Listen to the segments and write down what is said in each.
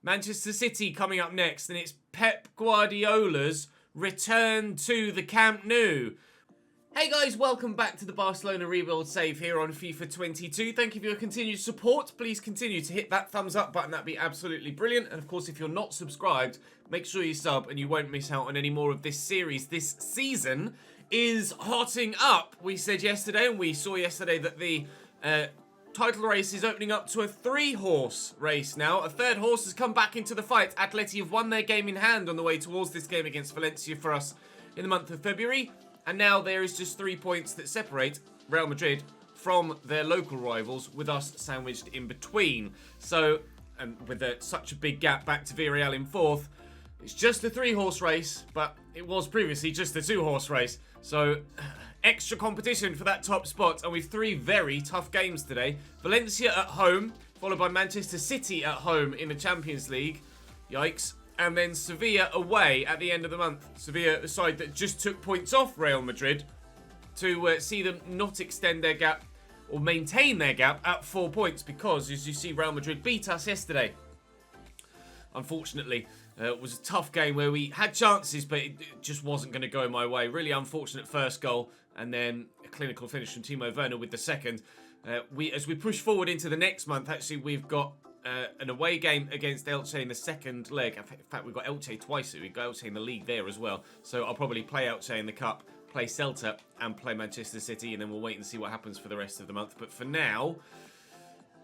Manchester City coming up next, and it's Pep Guardiola's return to the Camp Nou. Hey guys, welcome back to the Barcelona Rebuild Save here on FIFA 22. Thank you for your continued support. Please continue to hit that thumbs up button. That'd be absolutely brilliant. And of course, if you're not subscribed, make sure you sub and you won't miss out on any more of this series. This season is hotting up. We said yesterday, and we saw yesterday, that the title race is opening up to a 3-horse race now. A third horse has come back into the fight. Atleti have won their game in hand on the way towards this game against Valencia for us in the month of February. And now there is just 3 points that separate Real Madrid from their local rivals, with us sandwiched in between. So, and with such a big gap back to Villarreal in 4th, it's just a 3-horse race, but it was previously just a 2-horse race. So, extra competition for that top spot, and with 3 very tough games today. Valencia at home, followed by Manchester City at home in the Champions League. Yikes. And then Sevilla away at the end of the month. Sevilla, the side that just took points off Real Madrid, to see them not extend their gap or maintain their gap at 4 points, because, as you see, Real Madrid beat us yesterday. Unfortunately, it was a tough game where we had chances, but it just wasn't going to go my way. Really unfortunate first goal, and then a clinical finish from Timo Werner with the second. As we push forward into the next month, actually, we've got an away game against Elche in the second leg. In fact, we've got Elche twice. We've got Elche in the league there as well. So I'll probably play Elche in the Cup, play Celta, and play Manchester City, and then we'll wait and see what happens for the rest of the month. But for now,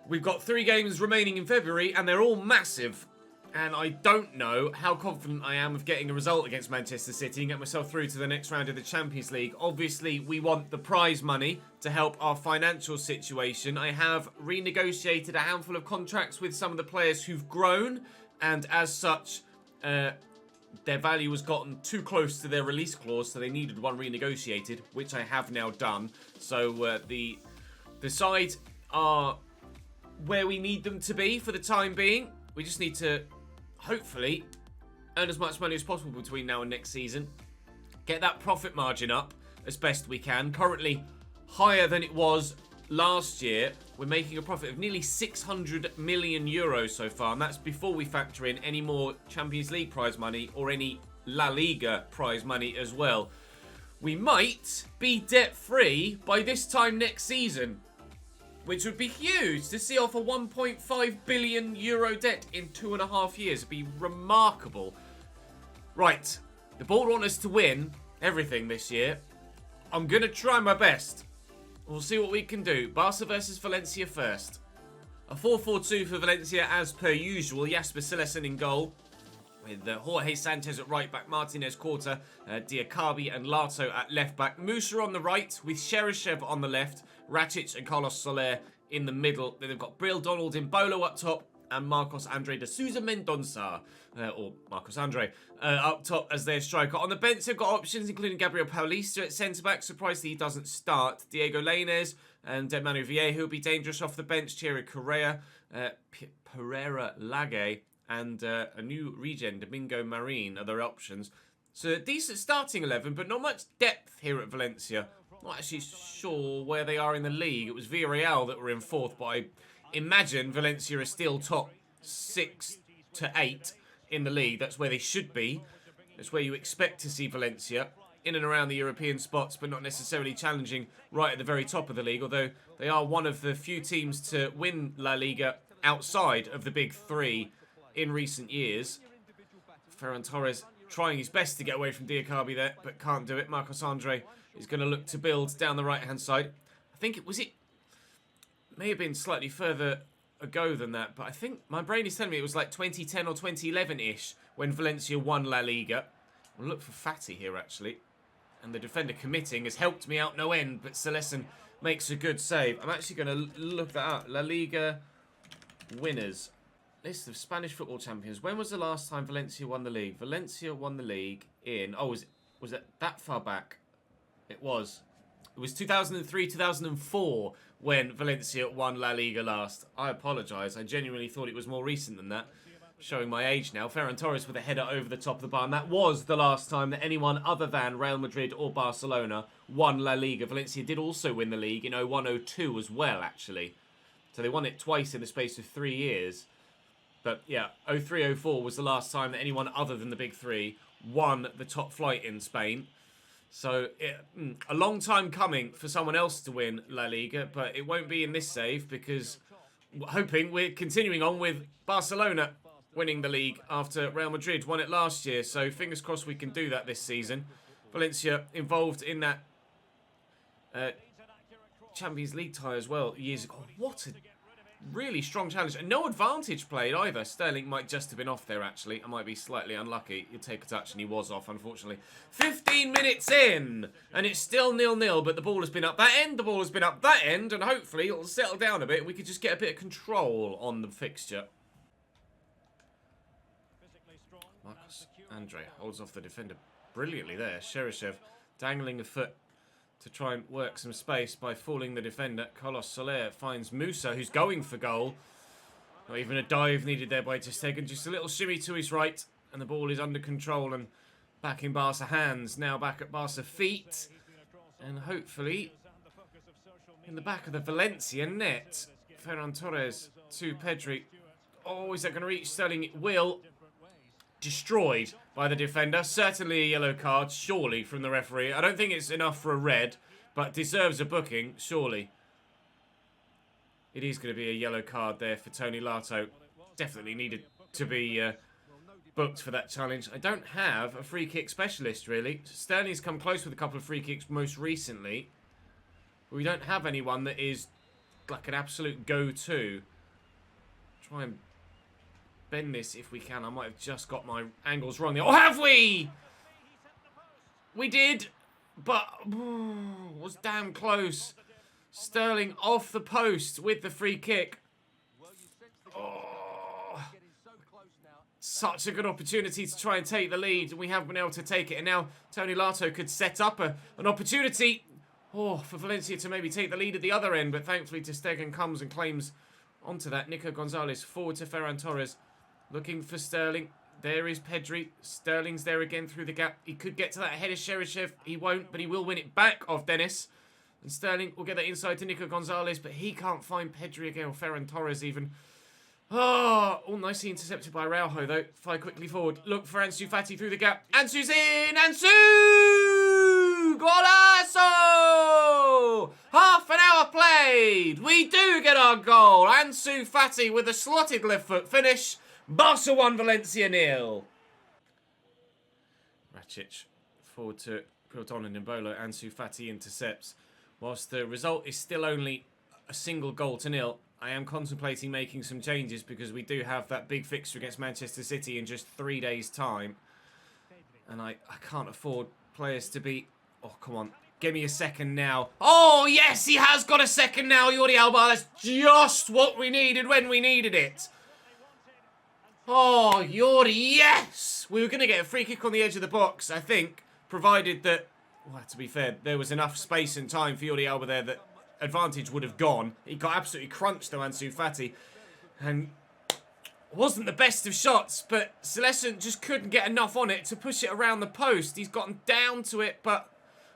we've got 3 games remaining in February, and they're all massive. And I don't know how confident I am of getting a result against Manchester City and get myself through to the next round of the Champions League. Obviously, we want the prize money to help our financial situation. I have renegotiated a handful of contracts with some of the players who've grown, and as such, their value has gotten too close to their release clause, so they needed one renegotiated, which I have now done. So the sides are where we need them to be for the time being. We just need to hopefully earn as much money as possible between now and next season. Get that profit margin up as best we can. Currently higher than it was last year. We're making a profit of nearly 600 million euros so far, and that's before we factor in any more Champions League prize money or any La Liga prize money as well. We might be debt-free by this time next season, which would be huge to see off a 1.5 billion euro debt in 2.5 years. It'd be remarkable. Right, the board want us to win everything this year. I'm going to try my best. We'll see what we can do. Barca versus Valencia first. A 4-4-2 for Valencia as per usual. Jasper Cillessen in goal, with Jorge Sanchez at right back, Martinez quarter, Diakabi and Lato at left back. Musa on the right with Cheryshev on the left, Rakic and Carlos Soler in the middle. Then they've got Brill, Donald in Bolo up top, and Marcos Andre de Souza Mendonça, or Marcos Andre, up top as their striker. On the bench, they've got options including Gabriel Paulista at centre-back. Surprised that he doesn't start. Diego Lainez and Manu Vieira, who will be dangerous off the bench. Thierry Correa, Pereira Lage, and a new regen, Domingo Marin, are their options. So a decent starting 11, but not much depth here at Valencia. Not actually sure where they are in the league. It was Villarreal that were in 4th, but I imagine Valencia are still top 6 to 8 in the league. That's where they should be. That's where you expect to see Valencia, in and around the European spots, but not necessarily challenging right at the very top of the league, although they are one of the few teams to win La Liga outside of the big 3 in recent years. Ferran Torres trying his best to get away from Diakabi there, but can't do it. Marcos Andre is going to look to build down the right-hand side. I think it may have been slightly further ago than that, but I think my brain is telling me it was like 2010 or 2011-ish when Valencia won La Liga. We'll look for Fati here, actually. And the defender committing has helped me out no end, but Cillessen makes a good save. I'm actually going to look that up. La Liga winners. List of Spanish football champions. When was the last time Valencia won the league? Valencia won the league in... Oh, was it that far back? It was. It was 2003, 2004 when Valencia won La Liga last. I apologise. I genuinely thought it was more recent than that. Showing my age now. Ferran Torres with a header over the top of the bar. And that was the last time that anyone other than Real Madrid or Barcelona won La Liga. Valencia did also win the league in 01-02 as well, actually. So they won it twice in the space of 3 years. But yeah, 03-04 was the last time that anyone other than the big three won the top flight in Spain. So a long time coming for someone else to win La Liga, but it won't be in this save because hoping we're continuing on with Barcelona winning the league after Real Madrid won it last year. So fingers crossed we can do that this season. Valencia involved in that Champions League tie as well years ago. What a really strong challenge. And no advantage played either. Sterling might just have been off there, actually. I might be slightly unlucky. He'd take a touch and he was off, unfortunately. 15 minutes in. And it's still 0-0, but the ball has been up that end. The ball has been up that end. And hopefully it'll settle down a bit and we could just get a bit of control on the fixture. Marcus Andre holds off the defender brilliantly there. Cheryshev dangling a foot to try and work some space by fooling the defender. Carlos Soler finds Musa, who's going for goal. Not even a dive needed there by ter Stegen. Just a little shimmy to his right. And the ball is under control and back in Barca hands. Now back at Barca feet. And hopefully in the back of the Valencia net. Ferran Torres to Pedri. Oh, is that going to reach Sterling? It will. Destroyed by the defender. Certainly a yellow card, surely, from the referee. I don't think it's enough for a red, but deserves a booking, surely. It is going to be a yellow card there for Tony Lato. Definitely needed to be booked for that challenge. I don't have a free kick specialist, really. Sterling's come close with a couple of free kicks most recently. But we don't have anyone that is like an absolute go-to. Try and bend this if we can. I might have just got my angles wrong there. Oh, have we? We did, but was damn close. Sterling off the post with the free kick. Oh, such a good opportunity to try and take the lead, and we haven't been able to take it. And now Tony Lato could set up an opportunity for Valencia to maybe take the lead at the other end, but thankfully ter Stegen comes and claims onto that. Nico Gonzalez forward to Ferran Torres. Looking for Sterling. There is Pedri. Sterling's there again through the gap. He could get to that ahead of Cheryshev. He won't, but he will win it back off Dennis. And Sterling will get that inside to Nico Gonzalez, but he can't find Pedri again, or Ferran Torres even. Oh, all nicely intercepted by Araujo, though. Fly quickly forward. Look for Ansu Fati through the gap. Ansu's in! Ansu! Golazo! Half an hour played. We do get our goal. Ansu Fati with a slotted left foot finish. Barca 1, Valencia 0. Rakic forward to Quilton and Nimbolo. Ansu Fati intercepts. Whilst the result is still only a single goal to 0, I am contemplating making some changes because we do have that big fixture against Manchester City in just 3 days' time. And I can't afford players to be... Oh, come on. Give me a second now. Oh, yes, he has got a second now, Jordi Alba. That's just what we needed when we needed it. Oh, Jordi, yes! We were going to get a free kick on the edge of the box, I think, provided that, well, to be fair, there was enough space and time for Jordi Alba there that advantage would have gone. He got absolutely crunched, though, Ansu Fati. And wasn't the best of shots, but Celestin just couldn't get enough on it to push it around the post. He's gotten down to it, but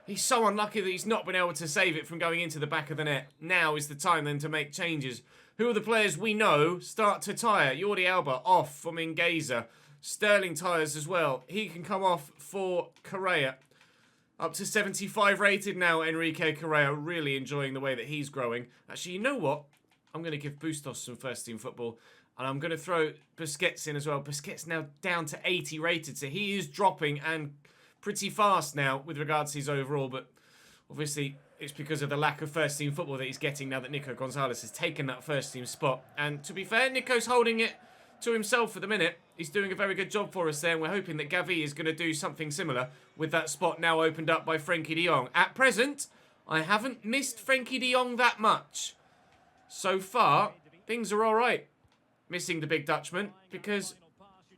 he's so unlucky that he's not been able to save it from going into the back of the net. Now is the time, then, to make changes. Who are the players we know start to tire? Jordi Alba off for Mingueza. Sterling tires as well. He can come off for Correa. Up to 75 rated now, Enrique Correa. Really enjoying the way that he's growing. Actually, you know what? I'm going to give Bustos some first-team football. And I'm going to throw Busquets in as well. Busquets now down to 80 rated. So he is dropping and pretty fast now with regards to his overall. But obviously, it's because of the lack of first-team football that he's getting now that Nico Gonzalez has taken that first-team spot. And to be fair, Nico's holding it to himself for the minute. He's doing a very good job for us there. And we're hoping that Gavi is going to do something similar with that spot now opened up by Frenkie de Jong. At present, I haven't missed Frenkie de Jong that much. So far, things are all right. Missing the big Dutchman because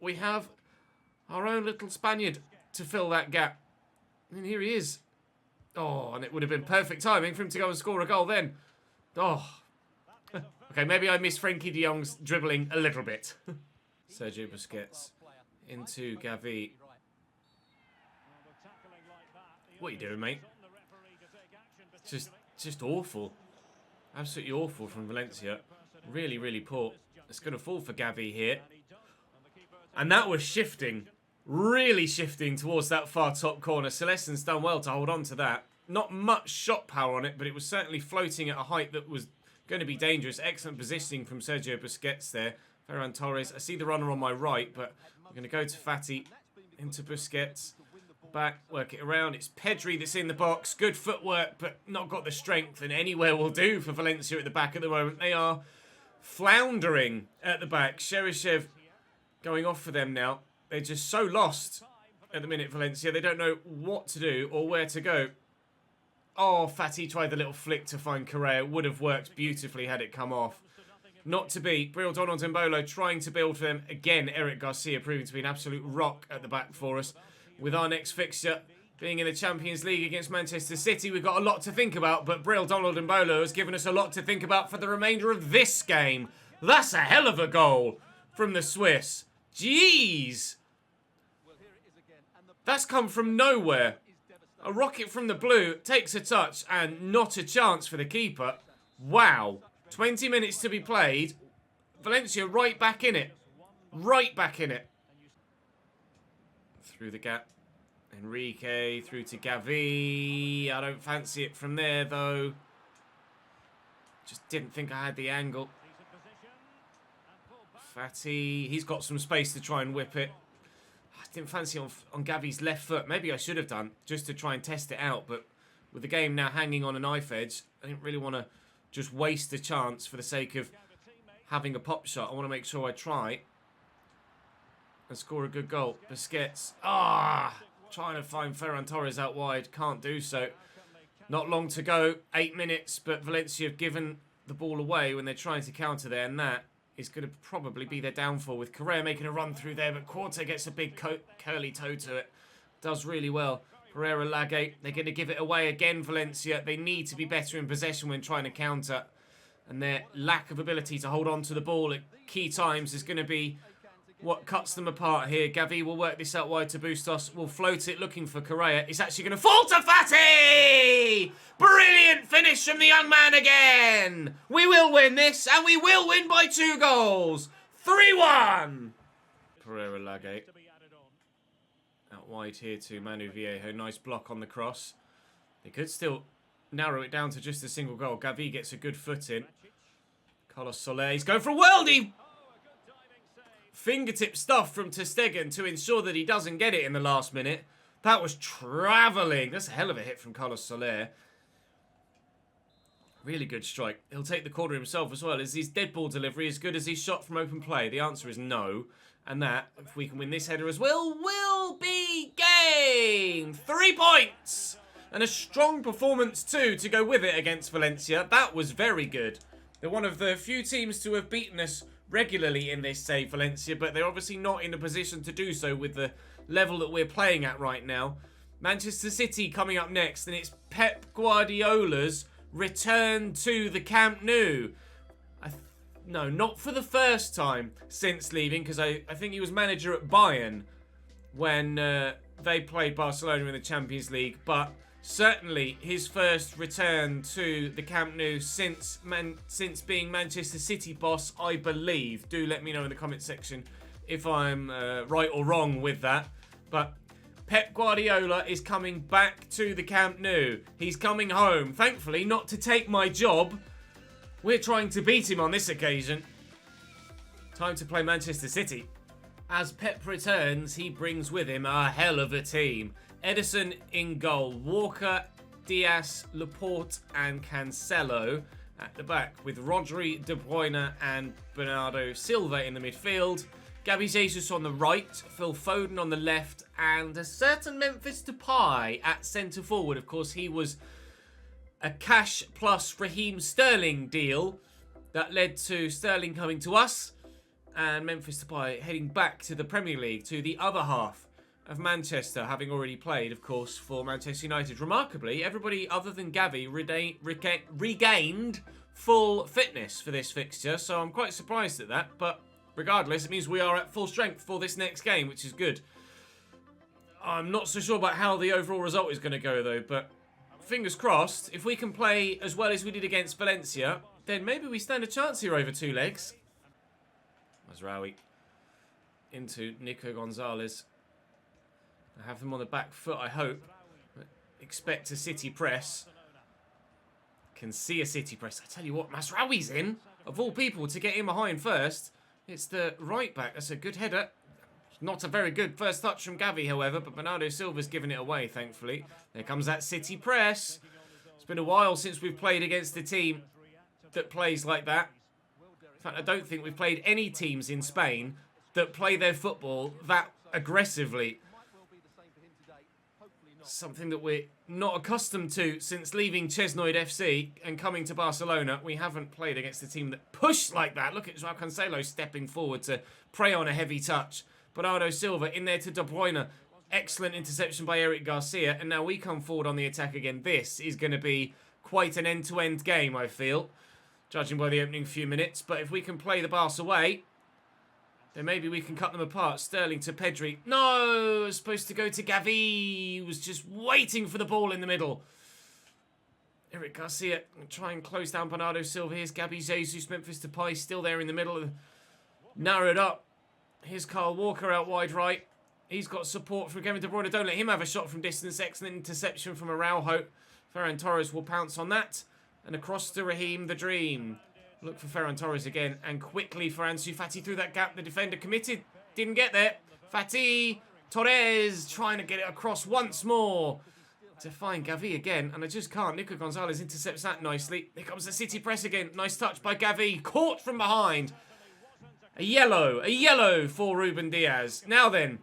we have our own little Spaniard to fill that gap. And here he is. Oh, and it would have been perfect timing for him to go and score a goal then. Oh. Okay, maybe I missed Frenkie de Jong's dribbling a little bit. Sergio Busquets into Gavi. What are you doing, mate? Just awful. Absolutely awful from Valencia. Really, really poor. It's going to fall for Gavi here. And that was shifting. Really shifting towards that far top corner. Celestin's done well to hold on to that. Not much shot power on it, but it was certainly floating at a height that was going to be dangerous. Excellent positioning from Sergio Busquets there. Ferran Torres. I see the runner on my right, but I'm going to go to Fati. Into Busquets. Back, work it around. It's Pedri that's in the box. Good footwork, but not got the strength. And anywhere will do for Valencia at the back at the moment. They are floundering at the back. Cheryshev going off for them now. They're just so lost at the minute, Valencia. They don't know what to do or where to go. Oh, Fati tried the little flick to find Correa. Would have worked beautifully had it come off. Not to be. Bril Donald Mbolo trying to build for them. Again, Eric Garcia proving to be an absolute rock at the back for us. With our next fixture being in the Champions League against Manchester City, we've got a lot to think about. But Bril Donald Mbolo has given us a lot to think about for the remainder of this game. That's a hell of a goal from the Swiss. Jeez. That's come from nowhere. A rocket from the blue takes a touch and not a chance for the keeper. Wow. 20 minutes to be played. Valencia right back in it. Right back in it. Through the gap. Enrique through to Gavi. I don't fancy it from there though. Just didn't think I had the angle. Fati. He's got some space to try and whip it. I didn't fancy on Gavi's left foot. Maybe I should have done just to try and test it out. But with the game now hanging on a knife edge, I didn't really want to just waste a chance for the sake of having a pop shot. I want to make sure I try and score a good goal. Busquets. Trying to find Ferran Torres out wide. Can't do so. Not long to go. 8 minutes. But Valencia have given the ball away when they're trying to counter there. And that is going to probably be their downfall. With Correa making a run through there. But Quarta gets a big curly toe to it. Does really well. Pereira Lage. They're going to give it away again, Valencia. They need to be better in possession when trying to counter. And their lack of ability to hold on to the ball at key times is going to be what cuts them apart here. Gavi will work this out wide to Bustos. Will float it looking for Correa. It's actually going to fall to Fati! Brilliant finish from the young man again! We will win this, and we will win by 2 goals. 3-1! Pereira Lage. Out wide here to Manu Viejo. Nice block on the cross. They could still narrow it down to just a single goal. Gavi gets a good foot in. Carlos Soler. He's going for a worldie! Fingertip stuff from ter Stegen to ensure that he doesn't get it in the last minute. That was travelling. That's a hell of a hit from Carlos Soler. Really good strike. He'll take the corner himself as well. Is his dead ball delivery as good as his shot from open play? The answer is no. And that, if we can win this header as well, will be game. 3 points. And a strong performance too to go with it against Valencia. That was very good. They're one of the few teams to have beaten us regularly in this, say, Valencia, but they're obviously not in a position to do so with the level that we're playing at right now. Manchester City coming up next, and it's Pep Guardiola's return to the Camp Nou. No, not for the first time since leaving, because I think he was manager at Bayern when they played Barcelona in the Champions League, but certainly his first return to the Camp Nou since being Manchester City boss, I believe. Do let me know in the comment section if I'm right or wrong with that. But Pep Guardiola is coming back to the Camp Nou. He's coming home. Thankfully, not to take my job. We're trying to beat him on this occasion. Time to play Manchester City. As Pep returns, he brings with him a hell of a team. Ederson in goal, Walker, Diaz, Laporte and Cancelo at the back, with Rodri, De Bruyne and Bernardo Silva in the midfield. Gabby Jesus on the right, Phil Foden on the left, and a certain Memphis Depay at centre forward. Of course, he was a cash plus Raheem Sterling deal that led to Sterling coming to us and Memphis Depay heading back to the Premier League, to the other half of Manchester, having already played, of course, for Manchester United. Remarkably, everybody other than Gavi regained full fitness for this fixture, so I'm quite surprised at that. But regardless, it means we are at full strength for this next game, which is good. I'm not so sure about how the overall result is going to go, though, but fingers crossed, if we can play as well as we did against Valencia, then maybe we stand a chance here over 2 legs. Mazraoui. into Nico Gonzalez. I have them on the back foot, I hope. Expect a City press. Can see a City press. I tell you what, Masraoui's in. Of all people to get in behind first, it's the right back. That's a good header. Not a very good first touch from Gavi, however, but Bernardo Silva's given it away, thankfully. There comes that City press. It's been a while since we've played against a team that plays like that. In fact, I don't think we've played any teams in Spain that play their football that aggressively. Something that we're not accustomed to since leaving Chesnoid FC and coming to Barcelona. We haven't played against a team that pushed like that. Look at Joao Cancelo stepping forward to prey on a heavy touch. Bernardo Silva in there to De Bruyne. Excellent interception by Eric Garcia. And now we come forward on the attack again. This is going to be quite an end-to-end game, I feel, judging by the opening few minutes. But if we can play the Barca way, then maybe we can cut them apart. Sterling to Pedri. No! It was supposed to go to Gavi. He was just waiting for the ball in the middle. Eric Garcia try and close down Bernardo Silva. Here's Gabi Jesus. Memphis Depay still there in the middle. Narrowed up. Here's Kyle Walker out wide right. He's got support from Kevin De Bruyne. Don't let him have a shot from distance. Excellent interception from Araujo. Ferran Torres will pounce on that. And across to Raheem the Dream. Look for Ferran Torres again. And quickly for Ansu Fati through that gap. The defender committed. Didn't get there. Fati. Torres trying to get it across once more. To find Gavi again. And I just can't. Nico Gonzalez intercepts that nicely. Here comes the City press again. Nice touch by Gavi. Caught from behind. A yellow for Ruben Diaz. Now then.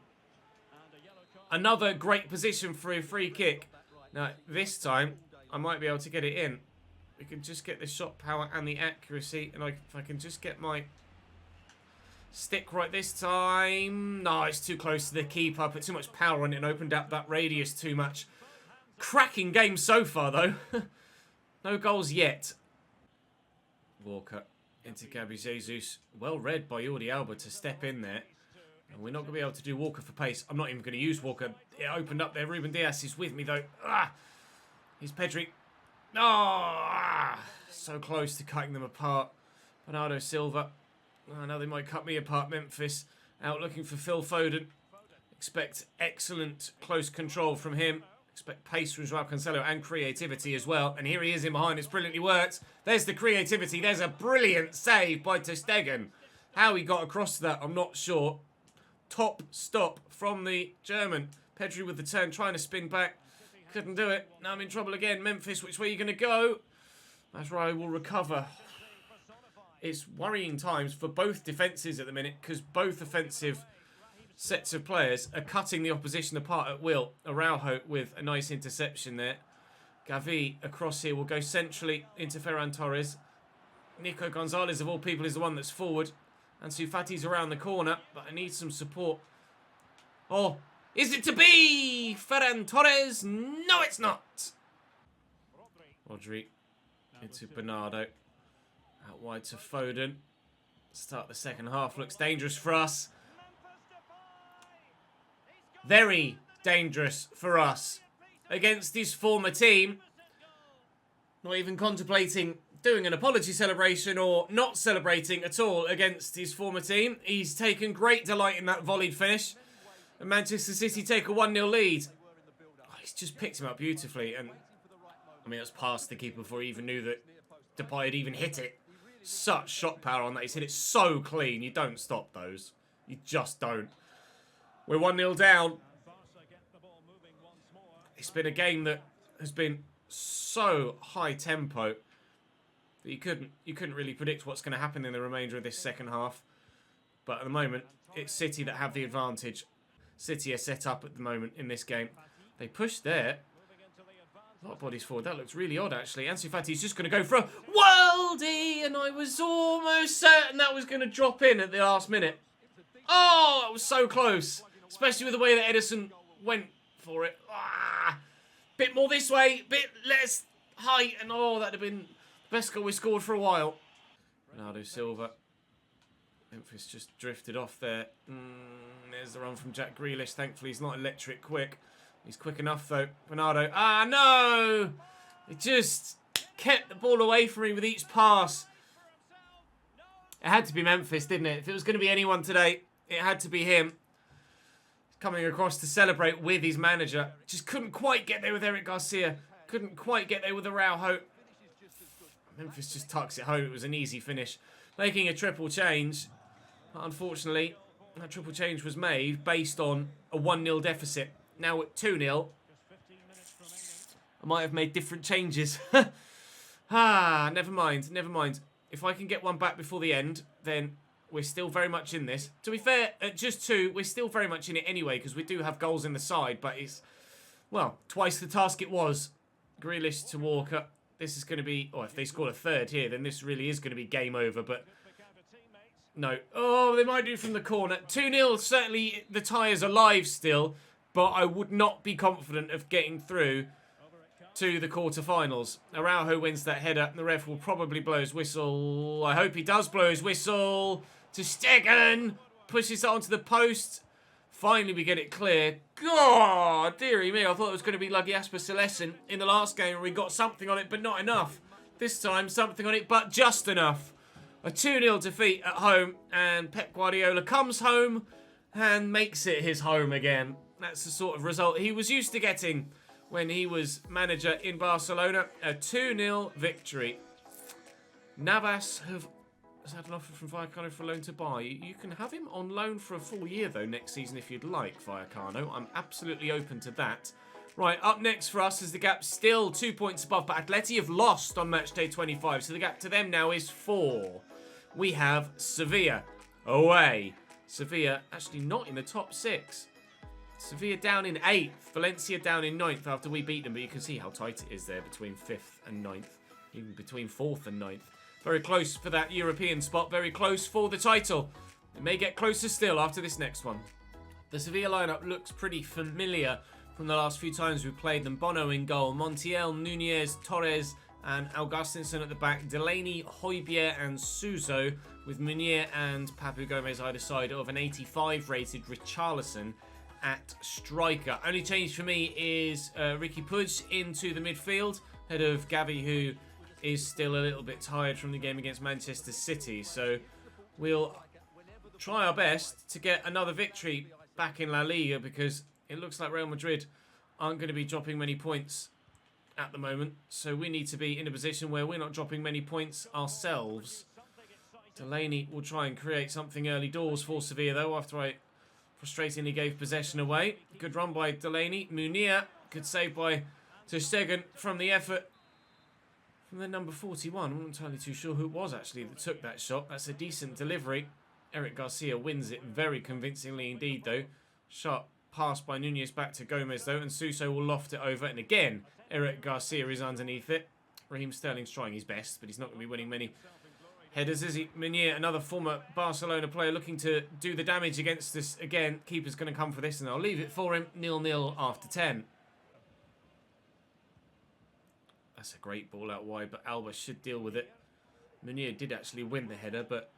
Another great position for a free kick. Now, this time, I might be able to get it in. We can just get the shot power and the accuracy. And if I can just get my stick right this time. No, it's too close to the keeper. Put too much power on it and opened up that radius too much. Cracking game so far, though. No goals yet. Walker into Gabi Jesus. Well read by Jordi Alba to step in there. And we're not going to be able to do Walker for pace. I'm not even going to use Walker. It opened up there. Ruben Diaz is with me, though. Here's Pedri. So close to cutting them apart. Bernardo Silva. Now they might cut me apart. Memphis out looking for Phil Foden. Expect excellent close control from him. Expect pace from Joao Cancelo and creativity as well. And here he is in behind. It's brilliantly worked. There's the creativity. There's a brilliant save by ter Stegen. How he got across to that, I'm not sure. Top stop from the German. Pedri with the turn, trying to spin back. Couldn't do it. Now I'm in trouble again. Memphis, which way are you going to go? Masraoui will recover. It's worrying times for both defences at the minute because both offensive sets of players are cutting the opposition apart at will. Araujo with a nice interception there. Gavi across here will go centrally into Ferran Torres. Nico Gonzalez, of all people, is the one that's forward. Ansu Fati's around the corner, but I need some support. Oh, is it to be? Ferran Torres? No, it's not. Rodri into Bernardo. Out wide to Foden. Start the second half. Looks dangerous for us. Very dangerous for us. Against his former team. Not even contemplating doing an apology celebration or not celebrating at all against his former team. He's taken great delight in that volleyed finish. And Manchester City take a 1-0 lead. Oh, he's just picked him up beautifully. And I mean, that's past the keeper before he even knew that Depay had even hit it. Such shot power on that. He's hit it so clean. You don't stop those. You just don't. We're 1-0 down. It's been a game that has been so high tempo that you couldn't really predict what's going to happen in the remainder of this second half. But at the moment, it's City that have the advantage. City are set up at the moment in this game. They push there. A lot of bodies forward. That looks really odd, actually. Ansu Fati's just going to go for a worldie, and I was almost certain that was going to drop in at the last minute. Oh, it was so close. Especially with the way that Edison went for it. Bit more this way, bit less height, and oh, that'd have been the best goal we scored for a while. Bernardo Silva. Memphis just drifted off there. There's the run from Jack Grealish. Thankfully, he's not electric quick. He's quick enough, though. Bernardo. No! It just kept the ball away from me with each pass. It had to be Memphis, didn't it? If it was going to be anyone today, It had to be him. Coming across to celebrate with his manager. Just couldn't quite get there with Eric Garcia. Couldn't quite get there with Araujo. Memphis just tucks it home. It was an easy finish. Making a triple change. But unfortunately, that triple change was made based on a 1-0 deficit. Now at 2-0. I might have made different changes. Never mind. Never mind. If I can get one back before the end, then we're still very much in this. To be fair, at just 2, we're still very much in it anyway, because we do have goals in the side, but it's, well, twice the task it was. Grealish to Walker. This is going to be, if they score a third here, then this really is going to be game over, but no. Oh, they might do from the corner. 2-0, certainly the tie is alive still, but I would not be confident of getting through to the quarterfinals. Araujo wins that header. The ref will probably blow his whistle. I hope he does blow his whistle. To Stegen. Pushes it onto the post. Finally, we get it clear. God, dearie me. I thought it was going to be like Jasper Cillessen in the last game where we got something on it, but not enough. This time, something on it, but just enough. A 2-0 defeat at home, and Pep Guardiola comes home and makes it his home again. That's the sort of result he was used to getting when he was manager in Barcelona. A 2-0 victory. Navas has had an offer from Vallecano for loan to buy. You can have him on loan for a full year, though, next season if you'd like, Vallecano. I'm absolutely open to that. Right, up next for us is the gap still 2 points above, but Atleti have lost on match day 25, so the gap to them now is 4. We have Sevilla away. Sevilla actually not in the top 6. Sevilla down in 8th. Valencia down in 9th after we beat them. But you can see how tight it is there between 5th and 9th. Even between 4th and 9th. Very close for that European spot. Very close for the title. It may get closer still after this next one. The Sevilla lineup looks pretty familiar from the last few times we've played them. Bono in goal. Montiel, Nunez, Torres and Augustinson at the back. Delaney, Højbjerg and Suso. With Meunier and Papu Gomez either side of an 85 rated Richarlison at striker. Only change for me is Ricky Puig into the midfield, ahead of Gavi, who is still a little bit tired from the game against Manchester City. So we'll try our best to get another victory back in La Liga, because it looks like Real Madrid aren't going to be dropping many points at the moment. So we need to be in a position where we're not dropping many points ourselves. Delaney will try and create something early doors for Sevilla, though, after I frustratingly gave possession away. Good run by Delaney. Meunier, good save by Ter Stegen from the effort from the number 41. I'm not entirely too sure who it was actually that took that shot. That's a decent delivery. Eric Garcia wins it very convincingly indeed, though. Sharp pass by Nunez back to Gomez, though, and Suso will loft it over. And again, Eric Garcia is underneath it. Raheem Sterling's trying his best, but he's not going to be winning many headers, is he? Meunier, another former Barcelona player, looking to do the damage against us again. Keeper's going to come for this, and I'll leave it for him. 0-0 after 10. That's a great ball out wide, but Alba should deal with it. Meunier did actually win the header, but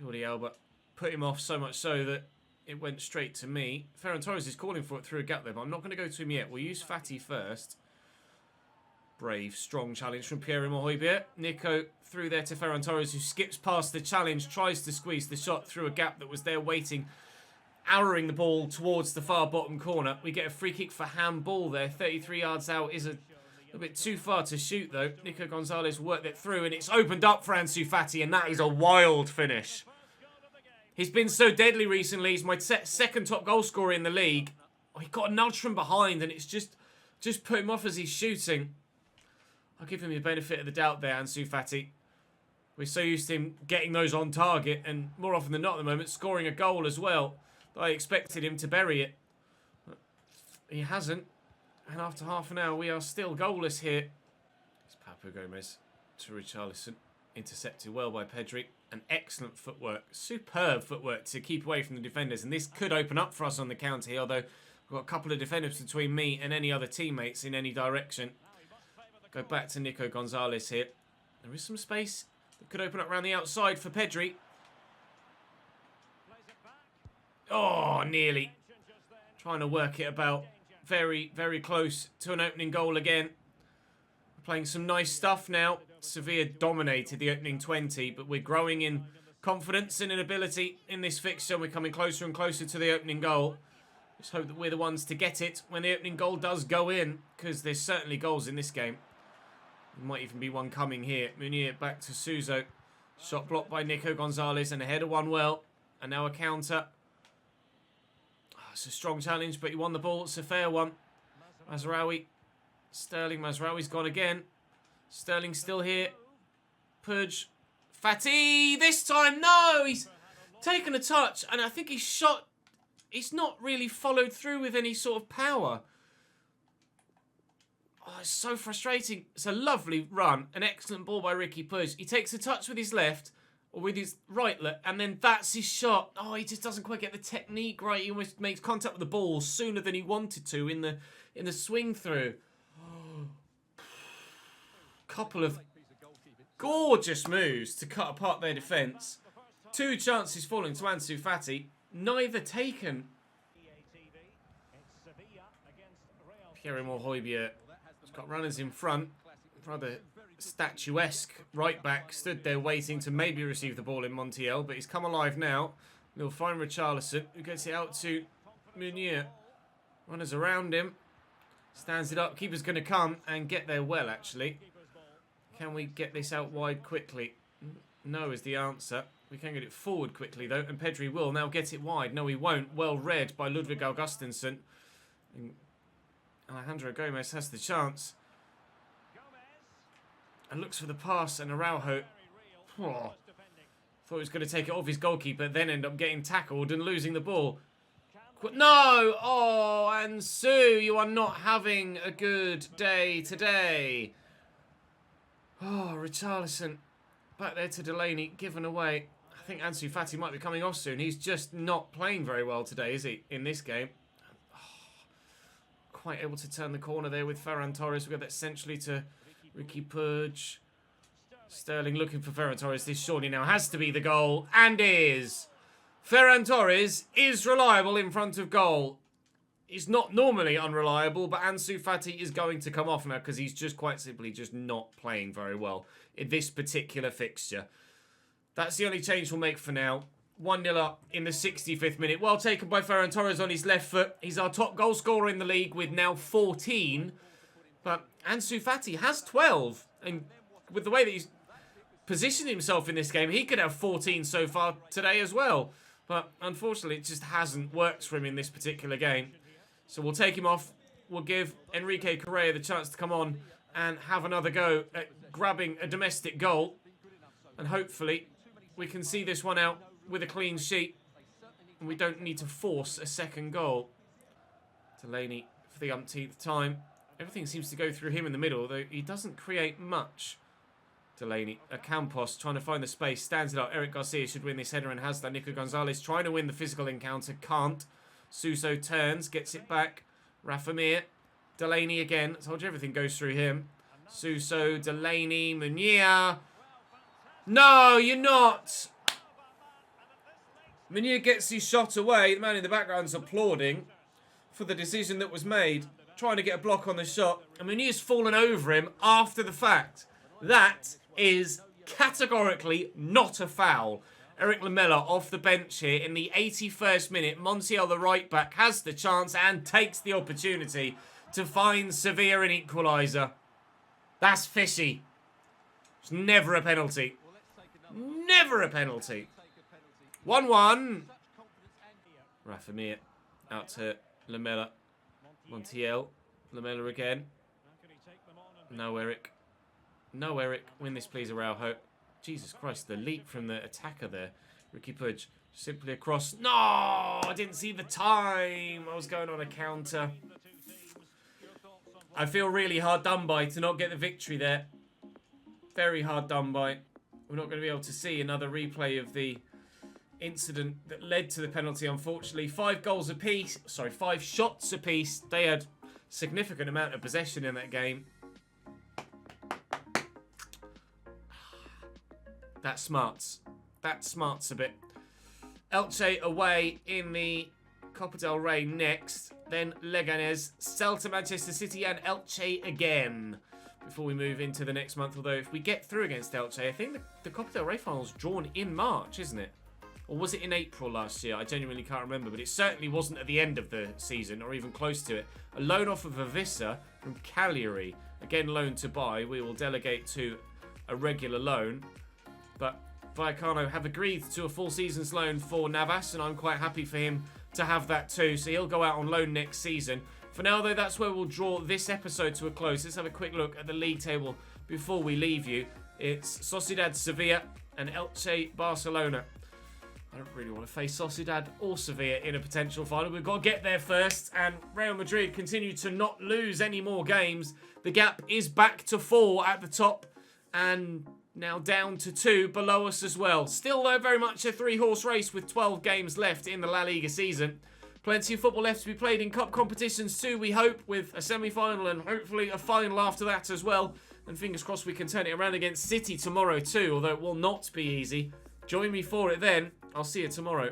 Jordi Alba put him off so much so that it went straight to me. Ferran Torres is calling for it through a gap there, but I'm not going to go to him yet. We'll use Fati first. Brave, strong challenge from Pierre-Emile Højbjerg. Nico through there to Ferran Torres, who skips past the challenge, tries to squeeze the shot through a gap that was there waiting, arrowing the ball towards the far bottom corner. We get a free kick for handball there. 33 yards out is a bit too far to shoot, though. Nico Gonzalez worked it through, and it's opened up for Ansu Fati, and that is a wild finish. He's been so deadly recently. He's my second top goal scorer in the league. Oh, he got a nudge from behind, and it's just put him off as he's shooting. I'll give him the benefit of the doubt there, Ansu Fati. We're so used to him getting those on target, and more often than not at the moment, scoring a goal as well. I expected him to bury it. But he hasn't. And after half an hour, we are still goalless here. It's Papu Gomez to Richarlison. Intercepted well by Pedri. An excellent footwork. Superb footwork to keep away from the defenders. And this could open up for us on the counter here, although we've got a couple of defenders between me and any other teammates in any direction. Go back to Nico Gonzalez here. There is some space that could open up around the outside for Pedri. Oh, nearly. Trying to work it about. Very, very close to an opening goal again. We're playing some nice stuff now. Sevilla dominated the opening 20, but we're growing in confidence and an ability in this fixture. We're coming closer and closer to the opening goal. Just hope that we're the ones to get it when the opening goal does go in, because there's certainly goals in this game. There might even be one coming here. Munir back to Suso. Shot blocked by Nico Gonzalez, and a header won well. And now a counter. Oh, it's a strong challenge, but he won the ball. It's a fair one. Mazraoui. Sterling. Mazraoui's gone again. Sterling still here. Pudge. Fatty. This time, no! He's taken a touch, and I think he's shot. He's not really followed through with any sort of power. Oh, it's so frustrating. It's a lovely run. An excellent ball by Ricky Pudge. He takes a touch with his left, or with his right, and then that's his shot. Oh, he just doesn't quite get the technique right. He almost makes contact with the ball sooner than he wanted to in the swing through. Couple of gorgeous moves to cut apart their defence. 2 chances falling to Ansu Fati. Neither taken. Pierre-Emile Højbjerg has got runners in front. Rather statuesque right back stood there waiting to maybe receive the ball in Montiel, but he's come alive now. He'll find Richarlison, who gets it out to Munir. Runners around him. Stands it up. Keeper's going to come and get there well, actually. Can we get this out wide quickly? No is the answer. We can get it forward quickly, though, and Pedri will now get it wide. No, he won't. Well read by Ludwig Augustinsson. And Alejandro Gomez has the chance. And looks for the pass, and Araujo. Oh, thought he was going to take it off his goalkeeper, then end up getting tackled and losing the ball. No! Oh, Ansu, you are not having a good day today. Oh, Richarlison. Back there to Delaney, given away. I think Ansu Fati might be coming off soon. He's just not playing very well today, is he, in this game? Oh, quite able to turn the corner there with Ferran Torres. We got that centrally to Ricky Pudge. Sterling looking for Ferran Torres. This surely now has to be the goal, and is. Ferran Torres is reliable in front of goal. He's not normally unreliable, but Ansu Fati is going to come off now because he's just quite simply just not playing very well in this particular fixture. That's the only change we'll make for now. 1-0 up in the 65th minute. Well taken by Ferran Torres on his left foot. He's our top goal scorer in the league with now 14. But Ansu Fati has 12. And with the way that he's positioned himself in this game, he could have 14 so far today as well. But unfortunately, it just hasn't worked for him in this particular game. So we'll take him off. We'll give Enrique Correa the chance to come on and have another go at grabbing a domestic goal. And hopefully we can see this one out with a clean sheet. And we don't need to force a second goal. Delaney for the umpteenth time. Everything seems to go through him in the middle, though he doesn't create much. Delaney, Campos trying to find the space, stands it up. Eric Garcia should win this header and has that. Nico Gonzalez trying to win the physical encounter, can't. Suso turns, gets it back. Rafa Mir, Delaney again. I told you everything goes through him. Suso, Delaney, Munir. No, you're not. Munir gets his shot away. The man in the background's applauding for the decision that was made. Trying to get a block on the shot. And Munir's fallen over him after the fact. That is categorically not a foul. Eric Lamela off the bench here in the 81st minute. Montiel, the right back, has the chance and takes the opportunity to find Sevilla an equaliser. That's fishy. It's never a penalty. Never a penalty. 1-1. Rafa Mir out to Lamela. Montiel. Lamela again. No, Eric. No, Eric. Win this, please, Araujo. Jesus Christ, the leap from the attacker there. Ricky Pudge, simply across. No, I didn't see the time. I was going on a counter. I feel really hard done by to not get the victory there. Very hard done by. We're not going to be able to see another replay of the incident that led to the penalty, unfortunately. 5 goals apiece. Sorry, 5 shots apiece. They had significant amount of possession in that game. That smarts. That smarts a bit. Elche away in the Copa del Rey next. Then Leganés, Celta, Manchester City and Elche again. before we move into the next month. Although if we get through against Elche, I think the Copa del Rey final's drawn in March, isn't it? Or was it in April last year? I genuinely can't remember, but it certainly wasn't at the end of the season or even close to it. A loan off of Avissa from Cagliari. Again, loan to buy. We will delegate to a regular loan. But Vallecano have agreed to a full season's loan for Navas, and I'm quite happy for him to have that too. So he'll go out on loan next season. For now, though, that's where we'll draw this episode to a close. Let's have a quick look at the league table before we leave you. It's Sociedad Sevilla and Elche Barcelona. I don't really want to face Sociedad or Sevilla in a potential final. We've got to get there first, and Real Madrid continue to not lose any more games. The gap is back to 4 at the top, and now down to 2 below us as well. Still, though, very much a 3-horse race with 12 games left in the La Liga season. Plenty of football left to be played in cup competitions too, we hope, with a semi-final and hopefully a final after that as well. And fingers crossed we can turn it around against City tomorrow too, although it will not be easy. Join me for it then. I'll see you tomorrow.